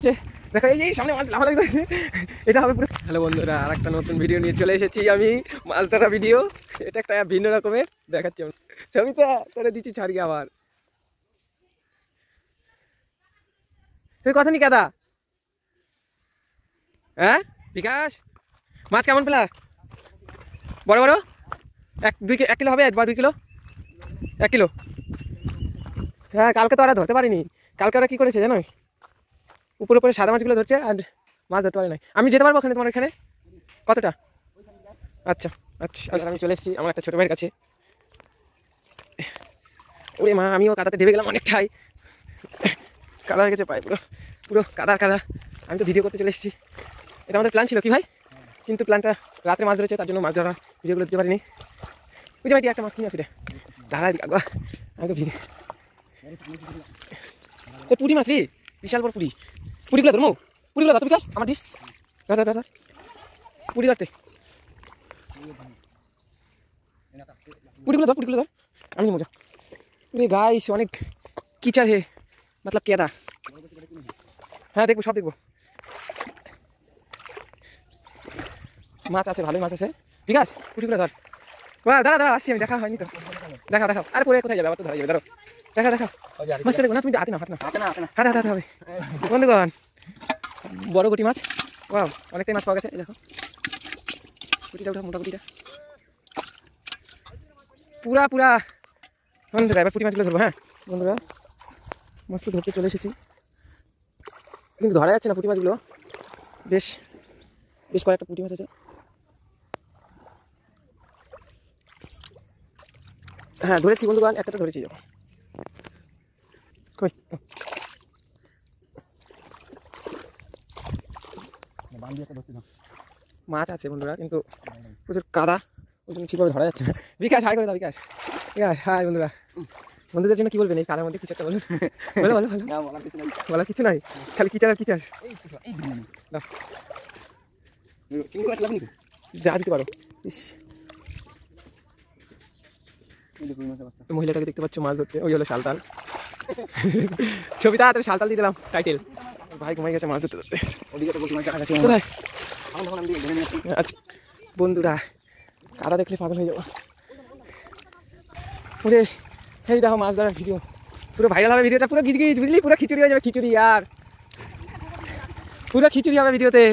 হচ্ছে। দেখো এই সামনে মাছ লাফালাফি করছে, এটা হবে পুরো। হ্যালো বন্ধুরা, আর একটা নতুন ভিডিও নিয়ে চলে এসেছি আমি, মাছ ধরা ভিডিও। এটা একটা ভিন্ন রকমের দেখাচ্ছি আমি ছবিতে করে দিচ্ছি ছাড়িয়ে। আবার তুই কথা নি কাদা, হ্যাঁ বিকাশ মাছ কেমন পেলা? বড় বড় 1 কিলো হবে, 1 বা 2 কিলো, 1 কিলো। হ্যাঁ কালকে তো ওরা ধরতে পারিনি। কালকে ওরা কী করেছে জানো, উপরে উপরে সাদা মাছগুলো ধরছে আর মাছ ধরতে পারে নাই। আমি যেতে পারবো ওখানে, তোমার এখানে কতটা? আচ্ছা আচ্ছা আচ্ছা, আমি চলে এসেছি আমার একটা ছোটো ভাইয়ের কাছে। ওরে মা, আমিও কাদাতে ঢেবে গেলাম অনেকটাই, কাদা হয়ে গেছে পায়ে, পুরো পুরো কাদা কাদা। আমি তো ভিডিও করতে চলে এসেছি, এটা আমাদের প্ল্যান ছিল কি ভাই, কিন্তু প্ল্যানটা রাত্রে মাছ ধরেছে, তার জন্য মাছ ধরা ভিডিওগুলো দিতে পারিনি। বুঝতে পারি একটা মাছ কিনে আসি রে দাঁড়া দিক আগা। আমি তো ভিডিও পুরি মাছ রে, বিশাল বড় পুরি। পুরিগুলো ধরবো, পুরিগুলো ধর বিকাশ, আমার দিস দাদা দাদা পুরি ধরতে, পুরিগুলো ধর, পুরিগুলো ধর, আমি মজা। পুরে গাইস অনেক কিচার হে, মতলব কেদা। হ্যাঁ দেখবো, সব দেখবো। মাছ আছে, ভালোই মাছ আছে। বিকাশ পুরিগুলো ধর, দাঁড়া দাঁড়া আসছি আমি, দেখা হয়নি তো। দেখাও দেখাও, আরে পরে কোথায় যাবে, আবার তো ধরা যাবে। ধরো দেখা দেখাও, মাছটা দেখো না তুমি, হাতে না হাতে না হাতে হাতে হবে। বন্ধুগণ বড় গুটি মাছ, ওয়াও অনেকটাই মাছ পাওয়া গেছে। দেখো গুটিটা উঠা, মোটা গুটিটা পুরা পুরা। বন্ধুরা এবার পুঁটি মাছগুলো ধরবো। হ্যাঁ বন্ধুরা মাছগুলো ধরতে চলে এসেছি, কিন্তু ধরা যাচ্ছে না পুঁটি মাছগুলো। বেশ বেশ কয়েকটা পুঁটি মাছ আছে। হ্যাঁ ধরেছি বন্ধুগণ, একটা তো ধরেছি। কই মাছ আছে বন্ধুরা, কিন্তু প্রচুর কাদা, ওই জন্য ঠিকভাবে ধরা যাচ্ছে না। বিকাশ হাই করে দাও, বিকাশ বিকাশ হাই। বন্ধুরা বন্ধুদের জন্য কি বলবেন এই কাদার মধ্যে, কিছু একটা বলুন। বলো বলো বলো, বলার কিছু নাই, খালি কিচার আর কিচার। যা দিতে পারো। মহিলাটাকে দেখতে পাচ্ছ মাছ ধরতে, ওই হলো শালতাল। ছবিটা তাড়াতাড়ি শালতাল দিয়ে দিলাম টাইটেল। ভাই ঘুমাই গেছে মাছ ধরতে ধরতে। আচ্ছা বন্ধুরা কাদা দেখলে পাগল হয়ে যাবো। ওরে এই দেখো মাছ ধরার ভিডিও, পুরো ভাইরাল হবে ভিডিওটা, পুরো গিজ গিজ বুঝলি, পুরো খিচুড়ি হয়ে যাবে, খিচুড়ি আর পুরো খিচুড়ি হবে ভিডিওতে।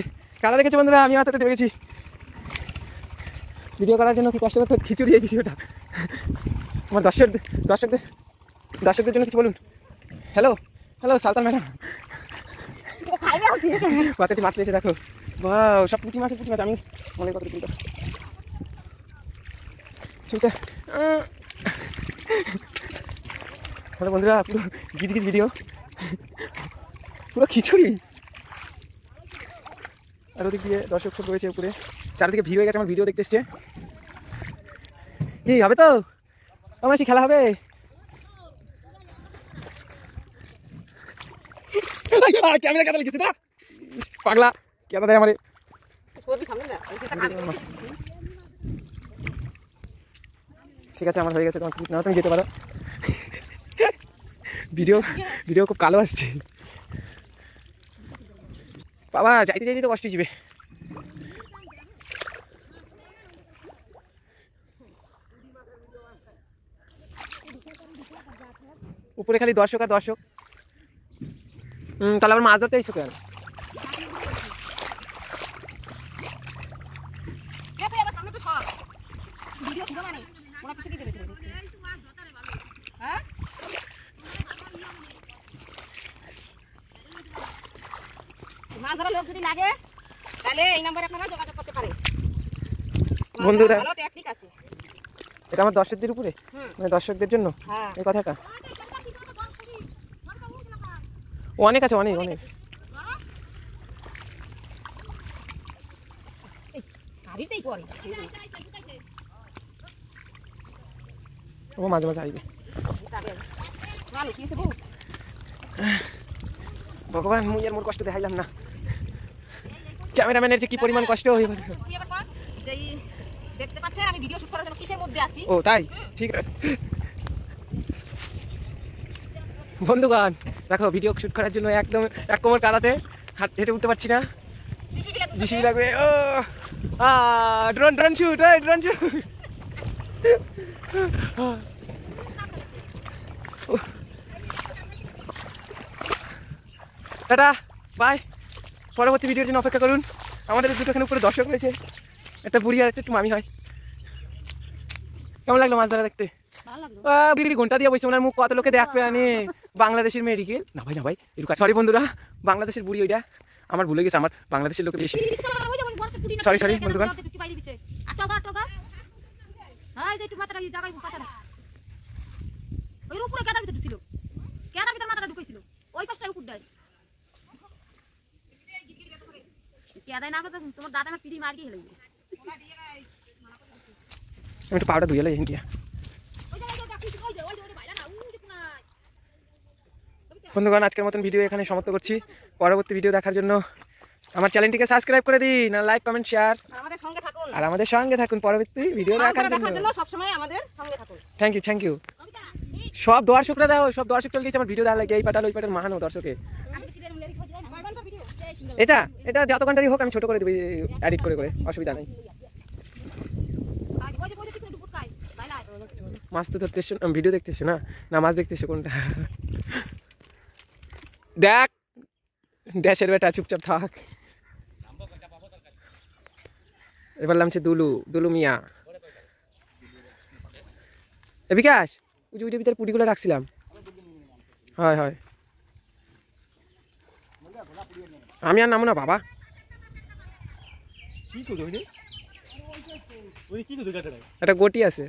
কাদা দেখেছো বন্ধুরা, আমি এতটা ঢেকেছি ভিডিও করার জন্য, খুব কষ্ট করতে খিচুড়ি এই ভিডিওটা। আমার দর্শকদের জন্য কিছু বলুন। হ্যালো হ্যালো সালতান ম্যাডাম, কতটি মাছ পেয়েছে দেখো, বাহ সব পুঁটি মাছ পুঁটি মাছ। আমি মনে কত চিন্তা চিন্তা। হ্যালো বন্ধুরা, পুরো গিজ গিজ ভিডিও, পুরো খিচুড়ি। আর ওদিক দিয়ে দর্শক সব রয়েছে উপরে, চারিদিকে ভিড় হয়ে গেছে, আমার ভিডিও দেখতে এসছে। কি হবে তো আমার খেলা হবে? ক্যামেরা কেদা লিখেছে পাগলা, কেদা দেয় আমারে। ঠিক আছে আমার হয়ে গেছে, তোমার ক্লিপ নাও, তুমি যেতে পারো। ভিডিও খুব কালো আসছে বাবা, যাইতে যাইতে তো কষ্ট যাবে। উপরে খালি দর্শক আর দর্শক। তাহলে আবার মাছ ধরতে এসো কেন? মাছ ধরা লোক যদি লাগে তাহলে এই নম্বরে আপনারা যোগাযোগ করতে পারেন বন্ধুরা। ভালো টেকনিক আছে, এটা আমার দর্শকদের উপরে, মানে দর্শকদের জন্য এই কথাটা। অনেক আছে, অনেক অনেক। ও মাঝে মাঝে আসবে। ভগবান মুই আর মোর কষ্ট দেখাইলাম না, ক্যামেরাম্যানের যে কি পরিমাণ কষ্ট হয়ে গেল। দেখতে পাচ্ছেন আমি ভিডিও শুট করার জন্য কিসের মধ্যে আছি। ও তাই, ঠিক আছে বন্ধুগণ। দেখো ভিডিও শুট করার জন্য একদম এক কোমর কাদাতে হেঁটে উঠতে পারছি না, জিসিবি লাগবে জিসিবি লাগবে। ও drone drone shoot, drone shoot. Tata bye, পরবর্তী ভিডিওর জন্য অপেক্ষা করুন। আমাদের দুটোখানে উপরে দর্শক রয়েছে, একটা বুড়ি আর একটা একটু মামি হয়। কেমন লাগলো মাছ ধরা দেখতে? ভালো লাগলো। বুড়ি ঘন্টা দিয়ে বসে, ওনার মুখ কত লোকে দেখবে আনে। বাংলাদেশের মেডিকেল না ভাই, না ভাই একটু সরি বন্ধুরা, বাংলাদেশের বুড়ি ওইটা আমার ভুলে গেছে, আমার বাংলাদেশের লোকে বেশি। Sorry, sorry, বন্ধুগণ। ওই উপরে কেদার ভিতরে ঢুকছিল, কেদার ভিতরে মাথাটা ঢুকেছিল ওই পাশটা উপর দেয় কেদাই না তো তোমার দাদা আমার পিড়ি মার গিয়ে হেলে আমি একটু পাউডার ধুয়ে লাই ইন্ডিয়া। বন্ধুগণ, আজকের মতন ভিডিও এখানে সমাপ্ত করছি। পরবর্তী ভিডিও দেখার জন্য আমার চ্যানেলটিকে সাবস্ক্রাইব করে দিন, আর লাইক কমেন্ট শেয়ার আমাদের সঙ্গে থাকুন, আর আমাদের সঙ্গে থাকুন পরবর্তী ভিডিও দেখার জন্য। সব সময় আমাদের সঙ্গে থাকুন। Thank you, thank you. সব দর্শকরা দাও, সব দর্শকরা গেছে আমার ভিডিও দেওয়া লাগে, এই পাটাল ওই পাটাল মাহানো দর্শকে। এটা এটা যত ঘন্টারই হোক আমি ছোট করে দেবো, এডিট করে করে, অসুবিধা নেই। মাছ তো ধরতে এসছো, ভিডিও দেখতে এসছো না, না মাছ দেখতে এসছো কোনটা? দেখ দেশের বেটা, চুপচাপ থাক। এবার নামছে দুলু, দুলু মিয়া। এ বিকাশ, ওই যে ভিতরে পুডিগুলো রাখছিলাম। হয় হয়, আমি আর নামো না বাবা। একটা গটি আছে।